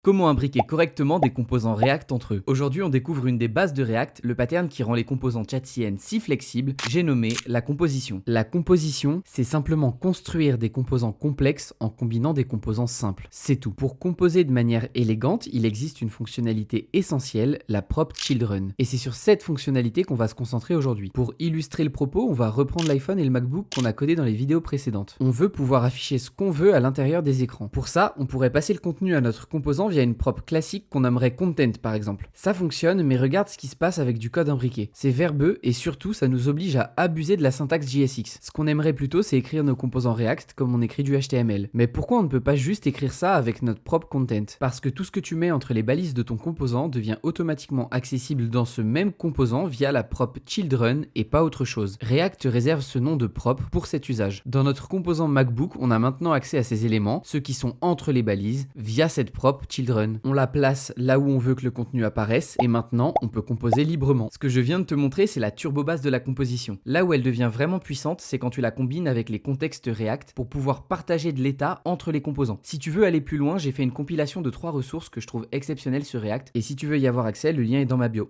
Comment imbriquer correctement des composants React entre eux? Aujourd'hui, on découvre une des bases de React, le pattern qui rend les composants ChatCN si flexibles, j'ai nommé la composition. La composition, c'est simplement construire des composants complexes en combinant des composants simples. C'est tout. Pour composer de manière élégante, il existe une fonctionnalité essentielle, la prop children. Et c'est sur cette fonctionnalité qu'on va se concentrer aujourd'hui. Pour illustrer le propos, on va reprendre l'iPhone et le MacBook qu'on a codé dans les vidéos précédentes. On veut pouvoir afficher ce qu'on veut à l'intérieur des écrans. Pour ça, on pourrait passer le contenu à notre composant via une prop classique qu'on nommerait content par exemple. Ça fonctionne, mais regarde ce qui se passe avec du code imbriqué. C'est verbeux et surtout ça nous oblige à abuser de la syntaxe JSX. Ce qu'on aimerait plutôt, c'est écrire nos composants React comme on écrit du HTML. Mais pourquoi on ne peut pas juste écrire ça avec notre propre content? Parce que tout ce que tu mets entre les balises de ton composant devient automatiquement accessible dans ce même composant via la prop children et pas autre chose. React réserve ce nom de prop pour cet usage. Dans notre composant MacBook, on a maintenant accès à ces éléments, ceux qui sont entre les balises, via cette prop children. On la place là où on veut que le contenu apparaisse et maintenant on peut composer librement. Ce que je viens de te montrer, c'est la turbo base de la composition. Là où elle devient vraiment puissante, c'est quand tu la combines avec les contextes React pour pouvoir partager de l'état entre les composants. Si tu veux aller plus loin, j'ai fait une compilation de 3 ressources que je trouve exceptionnelles sur React et si tu veux y avoir accès, le lien est dans ma bio.